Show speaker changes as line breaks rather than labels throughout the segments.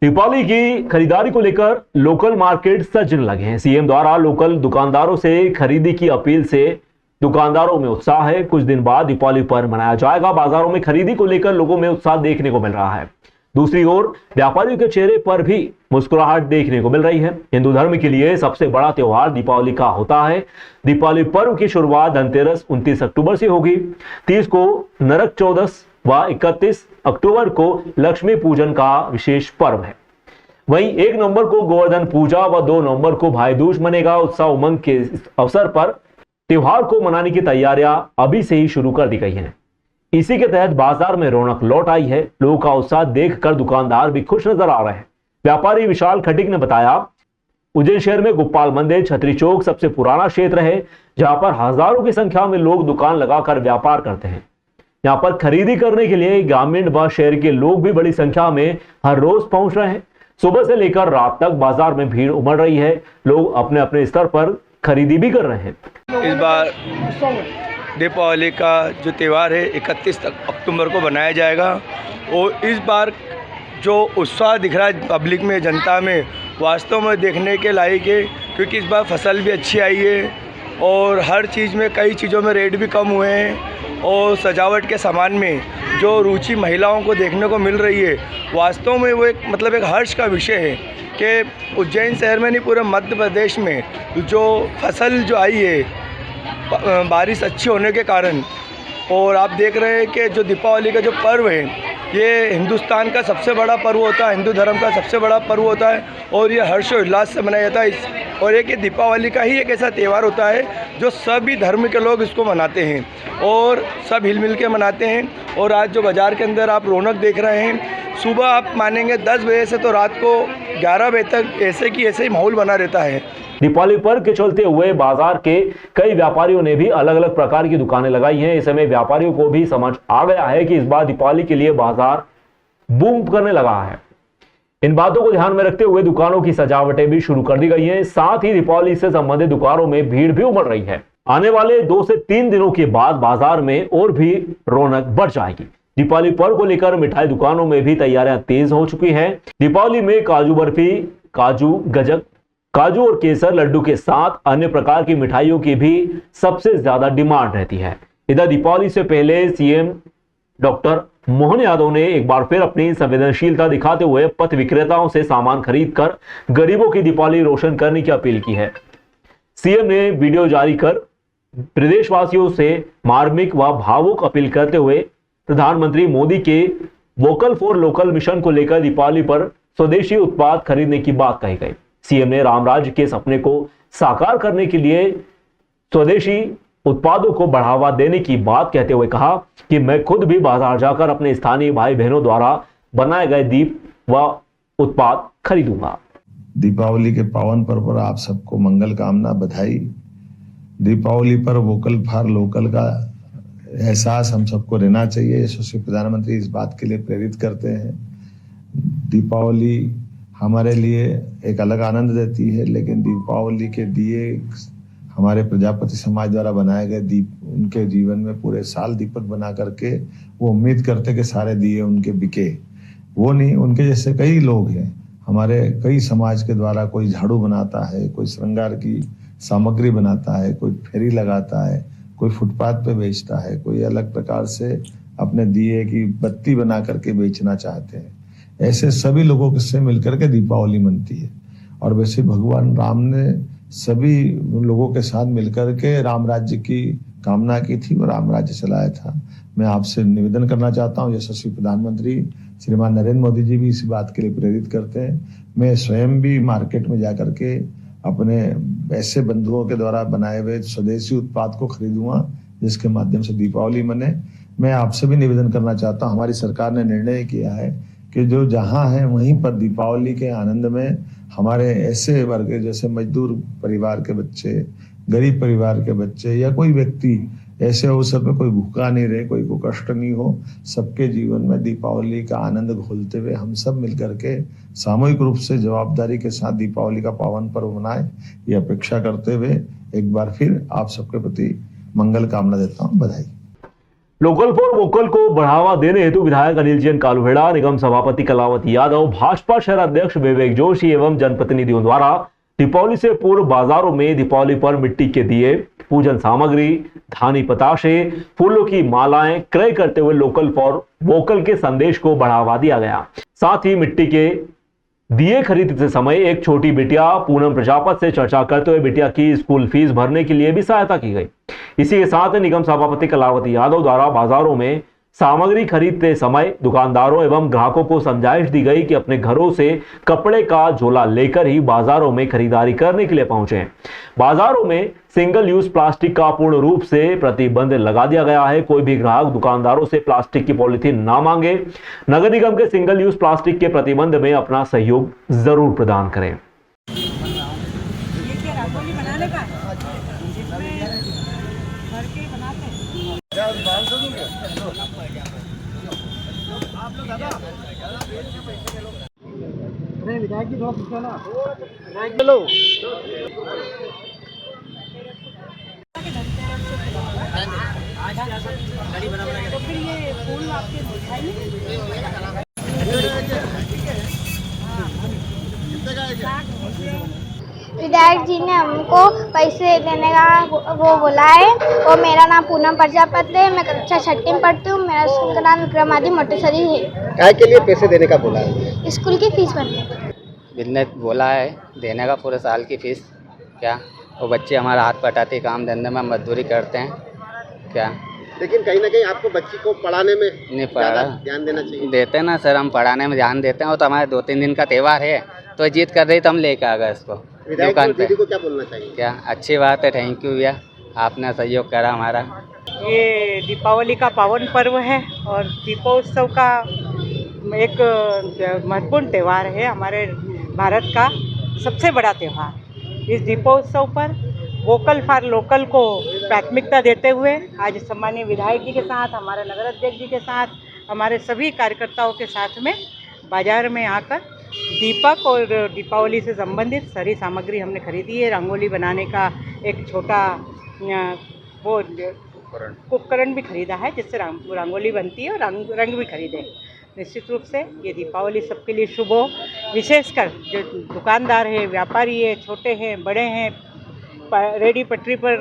दीपावली की खरीदारी को लेकर लोकल मार्केट सजने लगे हैं। सीएम द्वारा लोकल दुकानदारों से खरीदी की अपील से दुकानदारों में उत्साह है। कुछ दिन बाद दीपावली पर्व मनाया जाएगा। बाजारों में खरीदी को लेकर लोगों में उत्साह देखने को मिल रहा है। दूसरी ओर व्यापारियों के चेहरे पर भी मुस्कुराहट देखने को मिल रही है। हिंदू धर्म के लिए सबसे बड़ा त्योहार दीपावली का होता है। दीपावली पर्व की शुरुआत धनतेरस 29 अक्टूबर से होगी। 30 को नरक चौदस व 31 अक्टूबर को लक्ष्मी पूजन का विशेष पर्व है। वहीं 1 नवंबर को गोवर्धन पूजा व 2 नवंबर को भाई दूज मनेगा। उत्साह उमंग के अवसर पर त्योहार को मनाने की तैयारियां अभी से ही शुरू कर दी गई हैं। इसी के तहत बाजार में रौनक लौट आई है। लोगों का उत्साह देखकर दुकानदार भी खुश नजर आ रहे हैं। व्यापारी विशाल खटिक ने बताया, उज्जैन शहर में गोपाल मंदिर छतरी चौक सबसे पुराना क्षेत्र है, जहां पर हजारों की संख्या में लोग दुकान लगाकर व्यापार करते हैं। यहाँ पर खरीदी करने के लिए ग्रामीण व शहर के लोग भी बड़ी संख्या में हर रोज पहुंच रहे हैं। सुबह से लेकर रात तक बाजार में भीड़ उमड़ रही है। लोग अपने अपने स्तर पर खरीदी भी कर रहे हैं।
इस बार दीपावली का जो त्यौहार है 31 अक्टूबर को बनाया जाएगा और इस बार जो उत्साह दिख रहा है पब्लिक में, जनता में, वास्तव में देखने के लायक है, क्योंकि इस बार फसल भी अच्छी आई है और हर चीज़ में, कई चीज़ों में रेट भी कम हुए हैं और सजावट के सामान में जो रुचि महिलाओं को देखने को मिल रही है, वास्तव में वो एक हर्ष का विषय है कि उज्जैन शहर में नहीं, पूरे मध्य प्रदेश में जो फसल जो आई है बारिश अच्छी होने के कारण, और आप देख रहे हैं कि जो दीपावली का जो पर्व है ये हिंदुस्तान का सबसे बड़ा पर्व होता है, हिंदू धर्म का सबसे बड़ा पर्व होता है और ये हर्षोल्लास से मनाया जाता है। और एक दीपावली का ही एक ऐसा त्यौहार होता है जो सभी धर्म के लोग इसको मनाते हैं और सब हिल मिल के मनाते हैं। और आज जो बाज़ार के अंदर आप रौनक देख रहे हैं, सुबह आप मानेंगे 10 बजे से तो रात को 11 बजे तक ऐसे ही माहौल बना रहता है।
दीपावली पर्व के चलते हुए बाजार के कई व्यापारियों ने भी अलग अलग प्रकार की दुकानें लगाई हैं। इस समय व्यापारियों को भी समझ आ गया है कि इस बार दीपावली के लिए बाजार बूम करने लगा है। इन बातों को ध्यान में रखते हुए दुकानों की सजावटें भी शुरू कर दी गई हैं। साथ ही दीपावली से संबंधित दुकानों में भीड़ भी उमड़ रही है। आने वाले 2 से 3 दिनों के बाद बाजार में और भी रौनक बढ़ जाएगी। दीपावली पर्व को लेकर मिठाई दुकानों में भी तैयारियां तेज हो चुकी हैं। दीपावली में काजू बर्फी, काजू गजक, काजू और केसर लड्डू के साथ अन्य प्रकार की मिठाइयों की भी सबसे ज्यादा डिमांड रहती है। इधर दीपावली से पहले सीएम डॉक्टर मोहन यादव ने एक बार फिर अपनी संवेदनशीलता दिखाते हुए पथ विक्रेताओं से सामान खरीदकर गरीबों की दीपावली रोशन करने की अपील की है। सीएम ने वीडियो जारी कर प्रदेशवासियों से मार्मिक व भावुक अपील करते हुए प्रधानमंत्री मोदी के वोकल फॉर लोकल मिशन को लेकर दीपावली पर स्वदेशी उत्पाद खरीदने की बात कही गई। सीएम ने राम राज्य के सपने को साकार करने के लिए स्वदेशी उत्पादों को बढ़ावा देने की बात कहते हुए कहा कि मैं खुद भी बाजार जाकर अपने स्थानीय भाई बहनों द्वारा बनाए गए दीप व उत्पाद खरीदूंगा।
दीपावली के पावन पर्व पर आप सबको मंगल कामना, बधाई। दीपावली पर वोकल फॉर लोकल का एहसास हम सबको रहना चाहिए। यशस्वी प्रधानमंत्री इस बात के लिए प्रेरित करते हैं। दीपावली हमारे लिए एक अलग आनंद देती है, लेकिन दीपावली के दिए हमारे प्रजापति समाज द्वारा बनाए गए दीप उनके जीवन में पूरे साल दीपक बना करके वो उम्मीद करते कि सारे दिए उनके बिके। वो नहीं, उनके जैसे कई लोग हैं हमारे कई समाज के द्वारा। कोई झाड़ू बनाता है, कोई श्रृंगार की सामग्री बनाता है, कोई फेरी लगाता है, कोई फुटपाथ पे बेचता है, कोई अलग प्रकार से अपने दिए की बत्ती बना करके बेचना चाहते हैं। ऐसे सभी लोगों से मिलकर के दीपावली मनती है। और वैसे भगवान राम ने सभी लोगों के साथ मिलकर के राम राज्य की कामना की थी और राम राज्य चलाया था। मैं आपसे निवेदन करना चाहता हूँ, यशस्वी प्रधानमंत्री श्रीमान नरेंद्र मोदी जी भी इसी बात के लिए प्रेरित करते हैं। मैं स्वयं भी मार्केट में जाकर के अपने ऐसे बंधुओं के द्वारा बनाए हुए स्वदेशी उत्पाद को खरीदूंगा जिसके माध्यम से दीपावली मने। मैं आपसे भी निवेदन करना चाहता हूँ, हमारी सरकार ने निर्णय किया है कि जो जहाँ है वहीं पर दीपावली के आनंद में हमारे ऐसे वर्ग जैसे मजदूर परिवार के बच्चे, गरीब परिवार के बच्चे या कोई व्यक्ति ऐसे अवसर पे कोई भूखा नहीं रहे, कोई को कष्ट नहीं हो, सबके जीवन में दीपावली का आनंद घोलते हुए हम सब मिलकर के सामूहिक रूप से जवाबदारी के साथ दीपावली का पावन पर्व मनाए, ये अपेक्षा करते हुए एक बार फिर आप सबके प्रति मंगल कामना देता हूँ, बधाई।
लोकल फॉर वोकल को बढ़ावा देने हेतु विधायक अनिल जैन कालूहेड़ा, निगम सभापति कलावती यादव, भाजपा शहर अध्यक्ष विवेक जोशी एवं जनप्रतिनिधियों द्वारा दीपावली से पूर्व बाजारों में दीपावली पर मिट्टी के दिए, पूजन सामग्री, धानी पताशे, फूलों की मालाएं क्रय करते हुए लोकल फॉर वोकल के संदेश को बढ़ावा दिया गया। साथ ही मिट्टी के दिए खरीदते समय एक छोटी बिटिया पूनम प्रजापत से चर्चा करते हुए बिटिया की स्कूल फीस भरने के लिए भी सहायता की गई। इसी के साथ निगम सभापति कलावती यादव द्वारा बाजारों में सामग्री खरीदते समय दुकानदारों एवं ग्राहकों को समझाइश दी गई कि अपने घरों से कपड़े का झोला लेकर ही बाजारों में खरीदारी करने के लिए पहुंचे। बाजारों में सिंगल यूज प्लास्टिक का पूर्ण रूप से प्रतिबंध लगा दिया गया है। कोई भी ग्राहक दुकानदारों से प्लास्टिक की पॉलिथीन ना मांगे। नगर निगम के सिंगल यूज प्लास्टिक के प्रतिबंध में अपना सहयोग जरूर प्रदान करें।
विधायक जी थोड़ा पूछो ना, चलो तो फिर ये फूल आपके
विधायक जी ने हमको पैसे देने का वो बोला है। और मेरा नाम पूनम प्रजापति है, मैं कक्षा 6वीं में पढ़ती हूँ। मेरा स्कूल का नाम विक्रमादित्य मोटेसरी है।
काय के लिए पैसे देने का बोला है?
स्कूल की फीस भरने।
बिजनेस बोला है देने का पूरे साल की फीस। क्या वो बच्चे हमारा हाथ पटाते काम धंधे में मजदूरी करते हैं क्या,
लेकिन कहीं ना कहीं आपको बच्ची को पढ़ाने में
नहीं पढ़ा
ध्यान देना चाहिए।
देते ना सर, हम पढ़ाने में ध्यान देते हैं। वो तो हमारे 2-3 दिन का त्यौहार है तो जीत कर रही तो हम लेके आ गए इसको दुकान पे।
दीदी को क्या बोलना चाहिए?
क्या अच्छी बात है, थैंक यू भैया, आपने सहयोग करा हमारा।
ये दीपावली का पावन पर्व है और दीपोत्सव का एक महत्वपूर्ण त्यौहार है, हमारे भारत का सबसे बड़ा त्यौहार। इस दीपोत्सव पर वोकल फॉर लोकल को प्राथमिकता देते हुए आज सम्मानीय विधायक जी के साथ, हमारे नगर अध्यक्ष जी के साथ, हमारे सभी कार्यकर्ताओं के साथ में बाज़ार में आकर दीपक और दीपावली से संबंधित सारी सामग्री हमने खरीदी है। रंगोली बनाने का एक छोटा वो उपकरण भी खरीदा है जिससे रंगोली बनती है और रंग भी खरीदे। निश्चित रूप से ये दीपावली सबके लिए शुभ हो। विशेषकर जो दुकानदार है, व्यापारी है, छोटे हैं, बड़े हैं, रेडी पटरी पर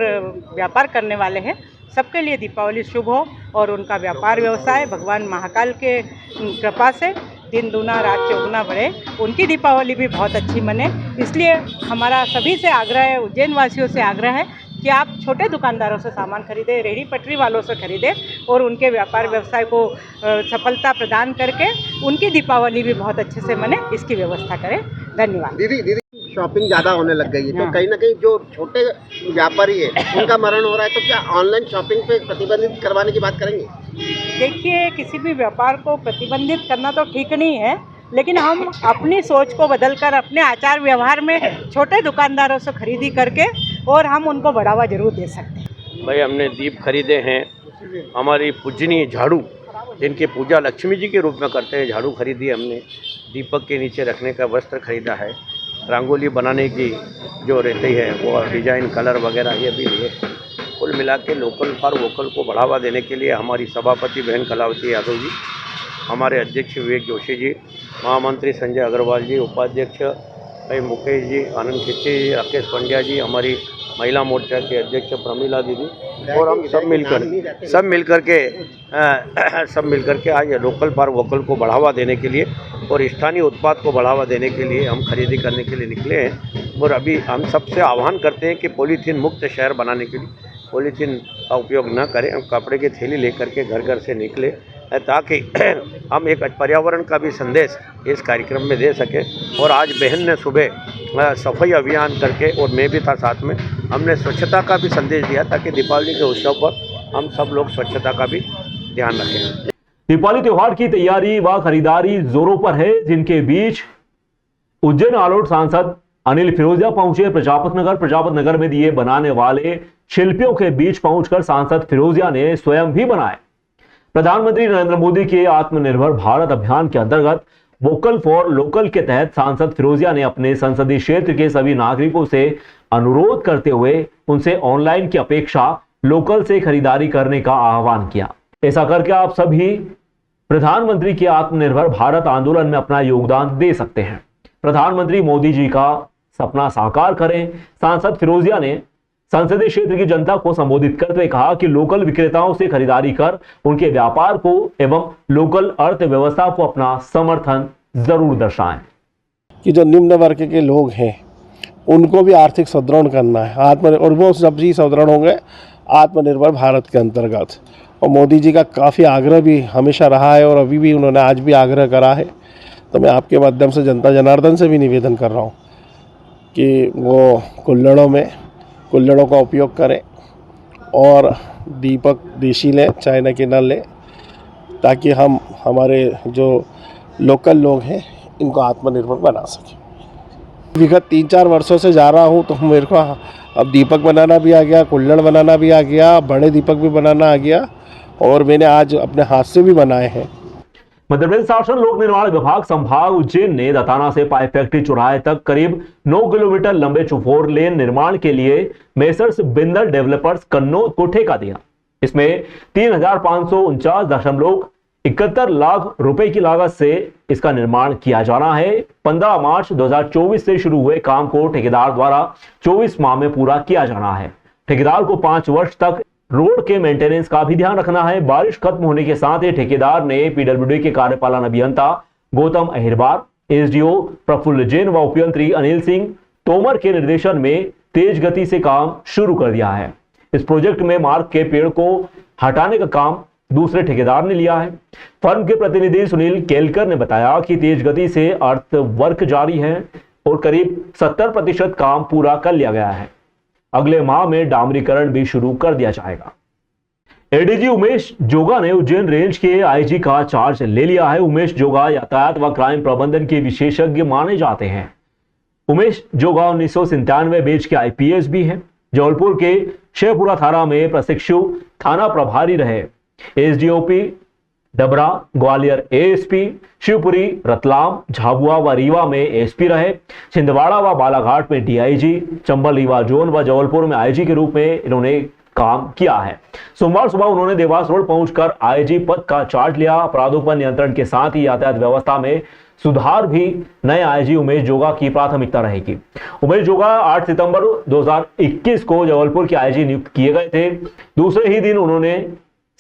व्यापार करने वाले हैं, सबके लिए दीपावली शुभ हो और उनका व्यापार व्यवसाय भगवान महाकाल के कृपा से दिन दूना रात चौगुना बढ़े, उनकी दीपावली भी बहुत अच्छी मने। इसलिए हमारा सभी से आग्रह है, उज्जैन वासियों से आग्रह है कि आप छोटे दुकानदारों से सामान खरीदें, रेडी पटरी वालों से खरीदें और उनके व्यापार व्यवसाय को सफलता प्रदान करके उनकी दीपावली भी बहुत अच्छे से मने, इसकी व्यवस्था करें। धन्यवाद।
दीदी शॉपिंग ज़्यादा होने लग गई है तो कहीं ना कहीं जो छोटे व्यापारी है उनका मरण हो रहा है, तो क्या ऑनलाइन शॉपिंग पे प्रतिबंधित करवाने की बात करेंगे?
देखिए, किसी भी व्यापार को प्रतिबंधित करना तो ठीक नहीं है, लेकिन हम अपनी सोच को बदलकर अपने आचार व्यवहार में छोटे दुकानदारों से खरीदी करके और हम उनको बढ़ावा जरूर दे सकते हैं।
भाई हमने दीप खरीदे हैं, हमारी पूजनीय झाड़ू जिनकी पूजा लक्ष्मी जी के रूप में करते हैं, झाड़ू खरीदी हमने, दीपक के नीचे रखने का वस्त्र खरीदा है, रंगोली बनाने की जो रहती है वो डिजाइन कलर वगैरह ये भी लिए। कुल मिला के लोकल फॉर वोकल को बढ़ावा देने के लिए हमारी सभापति बहन कलावती यादव जी, हमारे अध्यक्ष विवेक जोशी जी, महामंत्री संजय अग्रवाल जी, उपाध्यक्ष भाई मुकेश जी, आनंद खिच्ची जी, राकेश पंड्या जी, हमारी महिला मोर्चा के अध्यक्ष प्रमीला दीदी और हम सब मिलकर के आज लोकल फॉर वोकल को बढ़ावा देने के लिए और स्थानीय उत्पाद को बढ़ावा देने के लिए हम खरीदी करने के लिए निकले हैं। और अभी हम सबसे आह्वान करते हैं कि पॉलीथीन मुक्त शहर बनाने के लिए पॉलीथीन का उपयोग न करें, हम कपड़े की थैली लेकर के घर घर से निकले ताकि हम एक पर्यावरण का भी संदेश इस कार्यक्रम में दे सकें। और आज बहन ने सुबह सफाई अभियान करके और मैं भी था साथ में, हमने स्वच्छता का भी संदेश दिया ताकि दीपावली के उत्सव पर हम सब लोग स्वच्छता का भी ध्यान रखें।
दीपावली त्योहार की तैयारी व खरीदारी जोरों पर है, जिनके बीच उज्जैन आलोट सांसद अनिल फिरोजिया पहुंचे। प्रजापत नगर में दिए बनाने वाले शिल्पियों के बीच पहुंचकर सांसद फिरोजिया ने स्वयं भी बनाए। प्रधानमंत्री नरेंद्र मोदी के आत्मनिर्भर भारत अभियान के अंतर्गत वोकल फॉर लोकल के तहत सांसद फिरोजिया ने अपने संसदीय क्षेत्र के सभी नागरिकों से अनुरोध करते हुए उनसे ऑनलाइन की अपेक्षा लोकल से खरीदारी करने का आह्वान किया। ऐसा करके आप सभी प्रधानमंत्री के आत्मनिर्भर भारत आंदोलन में अपना योगदान दे सकते हैं। प्रधानमंत्री मोदी जी का सपना साकार करें। सांसद फिरोजिया ने संसदीय क्षेत्र की जनता को संबोधित करते हुए कहा कि लोकल विक्रेताओं से खरीदारी कर उनके व्यापार को एवं लोकल अर्थव्यवस्था को अपना समर्थन जरूर दर्शाएं।
कि जो निम्न वर्ग के लोग हैं उनको भी आर्थिक सुदृढ़ करना है, और वो सब भी सुदृढ़ होंगे आत्मनिर्भर भारत के अंतर्गत। और मोदी जी का काफ़ी आग्रह भी हमेशा रहा है और अभी भी उन्होंने आज भी आग्रह करा है। तो मैं आपके माध्यम से जनता जनार्दन से भी निवेदन कर रहा हूँ कि वो कुल्हड़ों का उपयोग करें और दीपक देशी लें, चाइना के न लें, ताकि हम हमारे जो लोकल लोग हैं इनको आत्मनिर्भर बना सकें। विगत 3-4 वर्षों से जा रहा हूँ तो मेरे को अब दीपक बनाना भी आ गया, कुल्हड़ बनाना भी आ गया, बड़े दीपक भी बनाना आ गया और मैंने आज अपने हाथ से भी बनाए हैं।
मध्य प्रदेश शासन लोक निर्माण विभाग संभाग उज्जैन ने दताना से पाइप फैक्ट्री चौराहे तक करीब 9 किलोमीटर लंबे 4 लेन निर्माण के लिए मेसर्स बिंदल डेवलपर्स कन्नौज को ठेका दिया। इसमें 3,549.71 लाख रुपए की लागत से इसका निर्माण किया जाना है। 15 मार्च 2024 से शुरू हुए काम को ठेकेदार द्वारा 24 माह में पूरा किया जाना है। ठेकेदार को 5 वर्ष तक रोड के मेंटेनेंस का भी ध्यान रखना है। बारिश खत्म होने के साथ ही ठेकेदार ने पीडब्ल्यूडी के कार्यपालन अभियंता गौतम अहिरबार, एसडीओ प्रफुल्ल जैन व उपयंत्री अनिल सिंह तोमर के निर्देशन में तेज गति से काम शुरू कर दिया है। इस प्रोजेक्ट में मार्ग के पेड़ को हटाने का काम दूसरे ठेकेदार ने लिया है। फर्म के प्रतिनिधि सुनील केलकर ने बताया कि तेज गति से अर्थ वर्क जारी है और करीब 70% काम पूरा कर लिया गया है। अगले माह में डामरीकरण भी शुरू कर दिया जाएगा। एडीजी उमेश जोगा ने उज्जैन रेंज के आईजी का चार्ज ले लिया है। उमेश जोगा यातायात व क्राइम प्रबंधन के विशेषज्ञ माने जाते हैं। उमेश जोगा 1997 बैच के आईपीएस भी हैं। जबलपुर के शेखपुरा थाना में प्रशिक्षु थाना प्रभारी रहे। एसडीओपी डबरा, ग्वालियर एएसपी, शिवपुरी, रतलाम, झाबुआ व रीवा में एसपी रहे। छिंदवाड़ा व बालाघाट में डीआईजी, चंबल रीवा जोन व जबलपुर में आईजी के रूप में इन्होंने काम किया है। सोमवार सुबह उन्होंने देवास रोड पहुंचकर आईजी पद का चार्ज लिया। अपराधों पर नियंत्रण के साथ ही यातायात व्यवस्था में सुधार भी नए आईजी उमेश जोगा की प्राथमिकता रहेगी। उमेश जोगा 8 सितंबर 2021 को जबलपुर के आईजी नियुक्त किए गए थे। दूसरे ही दिन उन्होंने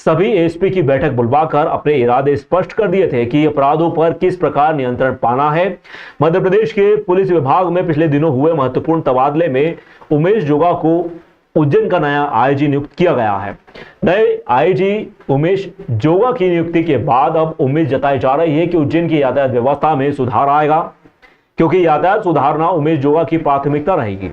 सभी एसपी की बैठक बुलवाकर अपने इरादे स्पष्ट कर दिए थे कि अपराधों पर किस प्रकार नियंत्रण पाना है। मध्य प्रदेश के पुलिस विभाग में पिछले दिनों हुए महत्वपूर्ण तबादले में उमेश जोगा को उज्जैन का नया आईजी नियुक्त किया गया है। नए आईजी उमेश जोगा की नियुक्ति के बाद अब उम्मीद जताई जा रही है कि उज्जैन की यातायात व्यवस्था में सुधार आएगा, क्योंकि यातायात सुधारना उमेश जोगा की प्राथमिकता रहेगी।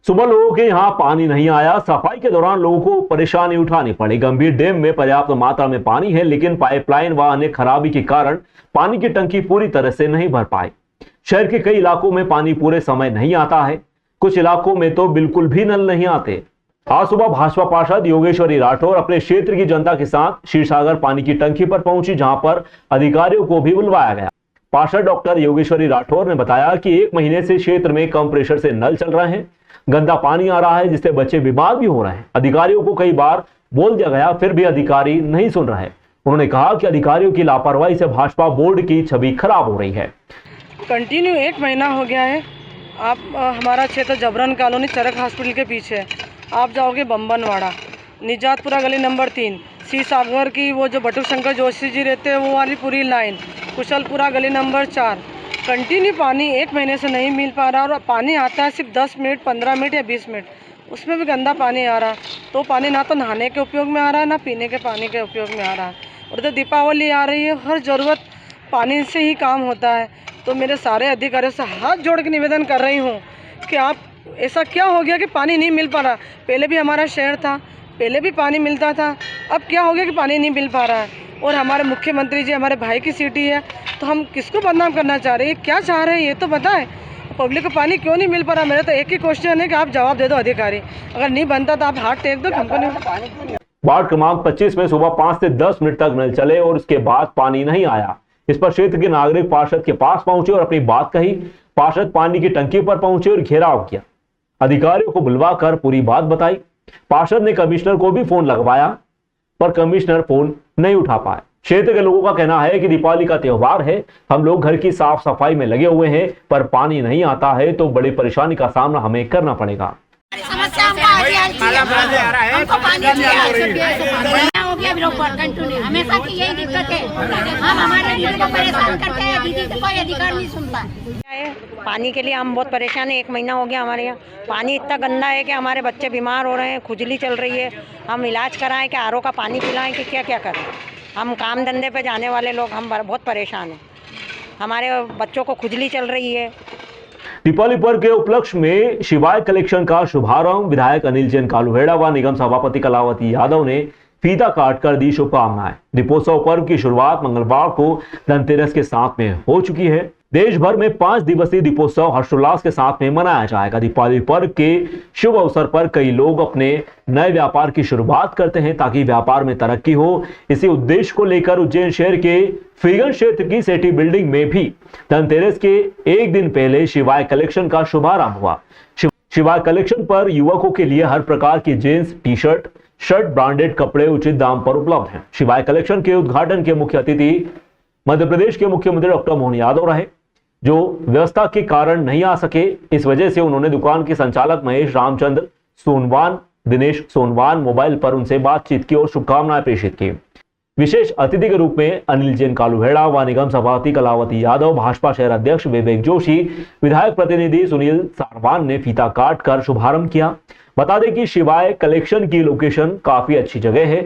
सुबह लोगों के यहां पानी नहीं आया। सफाई के दौरान लोगों को परेशानी उठानी पड़ी। गंभीर डैम में पर्याप्त मात्रा में पानी है, लेकिन पाइपलाइन व अन्य खराबी के कारण पानी की टंकी पूरी तरह से नहीं भर पाई। शहर के कई इलाकों में पानी पूरे समय नहीं आता है। कुछ इलाकों में तो बिल्कुल भी नल नहीं आते। आज सुबह भाजपा पार्षद योगेश्वरी राठौर अपने क्षेत्र की जनता के साथ क्षीरसागर पानी की टंकी पर पहुंची, जहां पर अधिकारियों को भी बुलवाया गया। पार्षद डॉक्टर योगेश्वरी राठौर ने बताया कि 1 महीने से क्षेत्र में कम प्रेशर से नल चल रहे हैं। गंदा पानी आ रहा है, जिससे बच्चे बीमार भी हो रहे हैं। अधिकारियों को कई बार बोल दिया गया, फिर भी अधिकारी नहीं सुन रहे। उन्होंने कहा कि अधिकारियों की लापरवाही से भाजपा बोर्ड की छवि खराब हो रही है।
कंटिन्यू 1 महीना हो गया है। आप हमारा क्षेत्र जबरन कॉलोनी चरक हॉस्पिटल के पीछे आप जाओगे बम्बनवाड़ा, निजातपुरा गली नंबर 3, सी सागर की वो जो बटुक शंकर जोशी जी रहते हैं वो वाली पूरी लाइन, कुशलपुरा गली नंबर 4, कंटिन्यू पानी 1 महीने से नहीं मिल पा रहा। और पानी आता है सिर्फ 10 मिनट, 15 मिनट या 20 मिनट, उसमें भी गंदा पानी आ रहा। तो पानी ना तो नहाने के उपयोग में आ रहा है, ना पीने के पानी के उपयोग में आ रहा है। और तो दीपावली आ रही है, हर ज़रूरत पानी से ही काम होता है। तो मेरे सारे अधिकारियों से हाथ जोड़ के निवेदन कर रही हूँ कि आप ऐसा क्या हो गया कि पानी नहीं मिल पा रहा। पहले भी हमारा शहर था, पहले भी पानी मिलता था, अब क्या हो गया कि पानी नहीं मिल पा रहा है। और हमारे मुख्यमंत्री जी हमारे भाई की सिटी है, तो हम किसको बदनाम करना चाह रहे हैं, क्या चाह रहे हैं ये तो बताएं। पब्लिक को पानी क्यों नहीं मिल पा रहा? मेरा तो एक ही क्वेश्चन है कि आप जवाब दे दो अधिकारी। अगर नहीं बनता तो आप हाथ टेक दो, हमको नहीं।
वार्ड क्रमांक 25 में सुबह 5 से 10 मिनट तक नल चले और उसके बाद पानी नहीं आया। इस पर क्षेत्र के नागरिक पार्षद के पास पहुंचे और अपनी बात कही। पार्षद पानी की टंकी पर पहुंचे और घेराव किया। अधिकारियों को बुलवाकर पूरी बात बताई। पार्षद ने कमिश्नर को भी फोन लगवाया पर कमिश्नर फोन नहीं उठा पाए। क्षेत्र के लोगों का कहना है कि दीपावली का त्योहार है, हम लोग घर की साफ सफाई में लगे हुए हैं, पर पानी नहीं आता है तो बड़ी परेशानी का सामना हमें करना पड़ेगा।
हमेशा की यही दिक्कत है, हम हमारे दीदी को परेशान करते हैं, दीदी को कोई अधिकार नहीं सुनता।
पानी के लिए हम बहुत परेशान है। 1 महीना हो गया हमारे यहाँ पानी इतना गंदा है कि हमारे बच्चे बीमार हो रहे हैं, खुजली चल रही है। हम इलाज कराएं कि आरओ का पानी पिलाएं कि क्या क्या करें। हम काम धंधे पे जाने वाले लोग हम बहुत परेशान हैं, हमारे बच्चों को खुजली चल रही है।
दीपावली पर्व के उपलक्ष्य में शिवाय कलेक्शन का शुभारंभ विधायक अनिल जैन कालूहेड़ा व निगम सभापति कलावती यादव ने फीता काट कर दी शुभकामनाएं। दीपोत्सव पर्व की शुरुआत मंगलवार को धनतेरस के साथ में हो चुकी है। देश भर में 5 दिवसीय दीपोत्सव हर्षोल्लास के साथ में मनाया जाएगा। दीपावली पर्व के शुभ अवसर पर कई लोग अपने नए व्यापार की शुरुआत करते हैं ताकि व्यापार में तरक्की हो। इसी उद्देश्य को लेकर उज्जैन शहर के फ्रीगंज क्षेत्र की सेठी बिल्डिंग में भी धनतेरस के एक दिन पहले शिवाय कलेक्शन का शुभारंभ हुआ। शिवाय कलेक्शन पर युवकों के लिए हर प्रकार की जींस, टी शर्ट, ब्रांडेड कपड़े उचित दाम पर उपलब्ध हैं। शिवाय कलेक्शन के उद्घाटन के मुख्य अतिथि मध्य प्रदेश के मुख्यमंत्री डॉक्टर मोहन यादव रहे, जो व्यवस्था के कारण नहीं आ सके। इस वजह से उन्होंने दुकान के संचालक महेश रामचंद्र सोनवान, दिनेश सोनवान मोबाइल पर उनसे बातचीत की और शुभकामनाएं प्रेषित की। विशेष अतिथि के रूप में अनिल जैन कालूहेड़ा व निगम सभापति कलावती यादव, भाजपा शहर अध्यक्ष विवेक जोशी, विधायक प्रतिनिधि सुनील सारवान ने फीता काट कर शुभारंभ किया। बता दें कि शिवाय कलेक्शन की लोकेशन काफी अच्छी जगह है।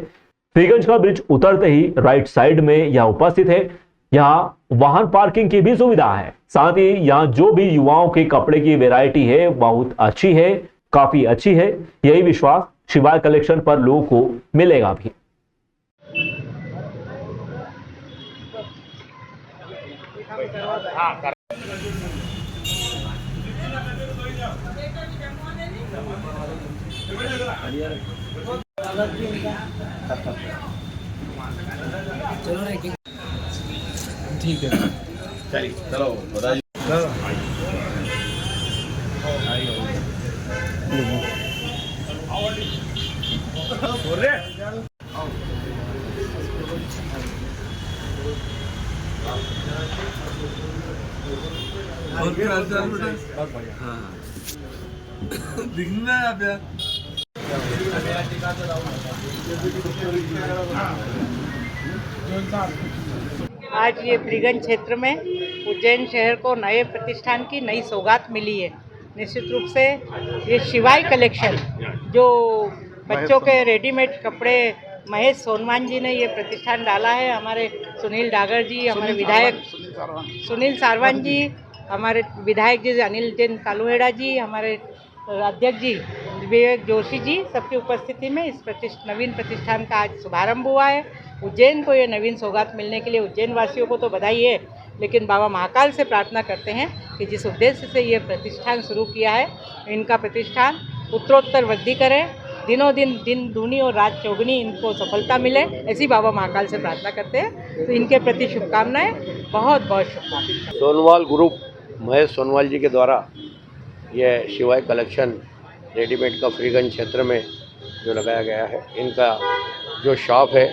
फ्रीगंज का ब्रिज उतरते ही राइट साइड में यह उपस्थित है। यहाँ वाहन पार्किंग की भी सुविधा है। साथ ही यहाँ जो भी युवाओं के कपड़े की वैरायटी है बहुत अच्छी है, काफी अच्छी है। यही विश्वास शिवाय कलेक्शन पर लोगों को मिलेगा भी।
ठीक है, चलिए चलो बताइए। दिखना है आप यार।
आज ये फ्रीगंज क्षेत्र में उज्जैन शहर को नए प्रतिष्ठान की नई सौगात मिली है। निश्चित रूप से ये शिवाय कलेक्शन, जो बच्चों के रेडीमेड कपड़े महेश सोनवान जी ने ये प्रतिष्ठान डाला है। हमारे सुनील डागर जी, हमारे विधायक सुनील सारवान जी, हमारे विधायक जी अनिल जैन कालूहेड़ा जी, हमारे अध्यक्ष जी विवेक जोशी जी, सबकी उपस्थिति में इस नवीन प्रतिष्ठान का आज शुभारंभ हुआ है। उज्जैन को ये नवीन सौगात मिलने के लिए उज्जैन वासियों को तो बधाई है, लेकिन बाबा महाकाल से प्रार्थना करते हैं कि जिस उद्देश्य से ये प्रतिष्ठान शुरू किया है, इनका प्रतिष्ठान उत्तरोत्तर वृद्धि करे, दिनों दिन दूनी और रात चौगुनी इनको सफलता मिले, ऐसी बाबा महाकाल से प्रार्थना करते हैं। तो इनके प्रति शुभकामनाएं, बहुत बहुत शुभकामनाएं।
सोनवाल ग्रुप महेश सोनवाल जी के द्वारा यह शिवाय कलेक्शन रेडीमेड का फ्रीगंज क्षेत्र में जो लगाया गया है, इनका जो शॉप है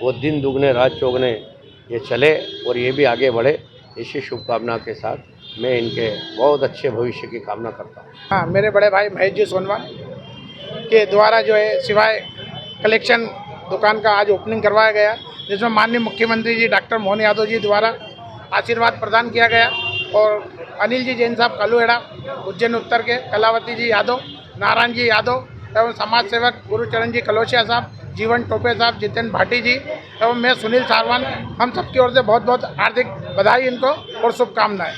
वो दिन दुगने रात चौगने ये चले और ये भी आगे बढ़े, इसी शुभकामना के साथ मैं इनके बहुत अच्छे भविष्य की कामना करता हूँ।
हाँ, मेरे बड़े भाई महेश जी सोनवाल के द्वारा जो है शिवाय कलेक्शन दुकान का आज ओपनिंग करवाया गया, जिसमें माननीय मुख्यमंत्री जी डॉक्टर मोहन यादव जी द्वारा आशीर्वाद प्रदान किया गया और अनिल जी जैन साहब कालूहेड़ा, उज्जैन उत्तर के कलावती जी यादव, नारायण जी यादव एवं समाज सेवक गुरुचरण जी कलोचिया साहब, जीवन टोपे साहब, जितेंद्र भाटी जी एवं मैं सुनील सारवान, हम सबकी ओर से बहुत बहुत हार्दिक बधाई इनको और शुभकामनाएं।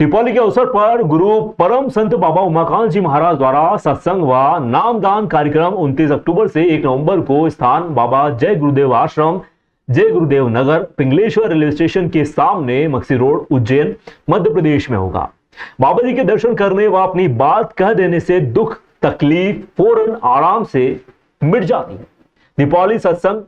दीपावली के अवसर पर गुरु परम संत बाबा उमाकांत जी महाराज द्वारा सत्संग व नामदान कार्यक्रम 29 अक्टूबर से 1 नवंबर को स्थान बाबा जय गुरुदेव आश्रम, जय गुरुदेव नगर, पिंगलेश्वर रेलवे स्टेशन के सामने मक्सी रोड, उज्जैन, मध्य प्रदेश में होगा। बाबा जी के दर्शन करने व अपनी बात कह देने से दुख तकलीफ फौरन आराम से मिट जाती है। दीपावली सत्संग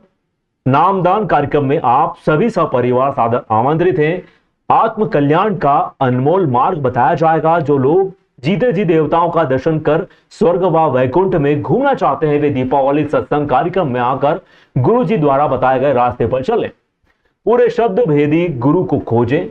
नामदान कार्यक्रम में आप सभी सपरिवार सादर आमंत्रित हैं। आत्म कल्याण का अनमोल मार्ग बताया जाएगा। जो लोग जीते जी देवताओं का दर्शन कर स्वर्ग व वैकुंठ में घूमना चाहते हैं, वे दीपावली सत्संग कार्यक्रम में आकर गुरु जी द्वारा बताए गए रास्ते पर चले। पूरे शब्द भेदी गुरु को खोजें।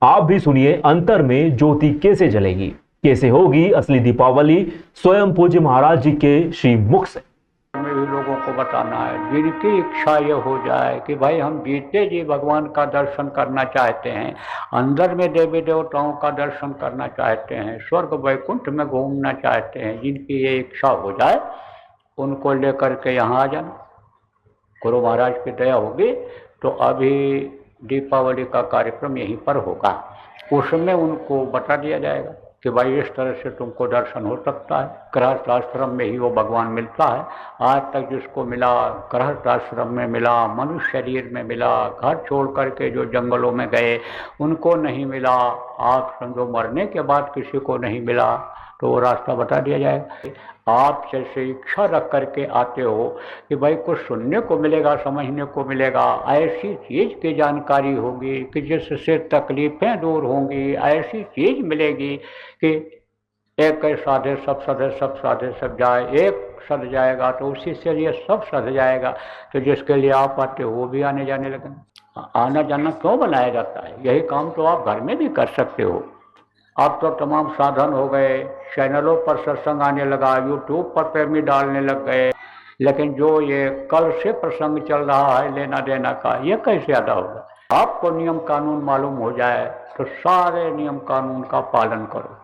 आप भी सुनिए अंतर में ज्योति कैसे जलेगी, कैसे होगी असली दीपावली, स्वयं पूज्य महाराज जी के श्री मुख से।
में भी लोगों को बताना है, जिनकी इच्छा ये हो जाए कि भाई हम जीते जी भगवान का दर्शन करना चाहते हैं, अंदर में देवी देवताओं का दर्शन करना चाहते हैं, स्वर्ग वैकुंठ में घूमना चाहते हैं, जिनकी ये इच्छा हो जाए उनको लेकर के यहाँ आ जाना। गुरु महाराज की दया होगी तो अभी दीपावली का कार्यक्रम यहीं पर होगा, उसमें उनको बता दिया जाएगा कि भाई इस तरह से तुमको दर्शन हो सकता है। गृहस्थ आश्रम में ही वो भगवान मिलता है। आज तक जिसको मिला गृहस्थ आश्रम में मिला, मनुष्य शरीर में मिला, घर छोड़ करके जो जंगलों में गए उनको नहीं मिला, आप समझो मरने के बाद किसी को नहीं मिला, तो वो रास्ता बता दिया जाएगा। आप जैसे इच्छा रख करके आते हो कि भाई कुछ सुनने को मिलेगा, समझने को मिलेगा, ऐसी चीज़ की जानकारी होगी कि जिससे तकलीफ़ें दूर होंगी, ऐसी चीज़ मिलेगी कि एक साधे सब सधे, सब साधे सब जाए, एक सध जाएगा तो उसी से ये सब सध जाएगा। तो जिसके लिए आप आते हो वो भी आने जाने लगे। आना जाना क्यों बनाया जाता है? यही काम तो आप घर में भी कर सकते हो। अब तो तमाम साधन हो गए, चैनलों पर सत्संग आने लगा, यूट्यूब पर भी डालने लग गए, लेकिन जो ये कल से प्रसंग चल रहा है लेना देना का, ये कैसे अदा होगा? आपको नियम कानून मालूम हो जाए तो सारे नियम कानून का पालन करो।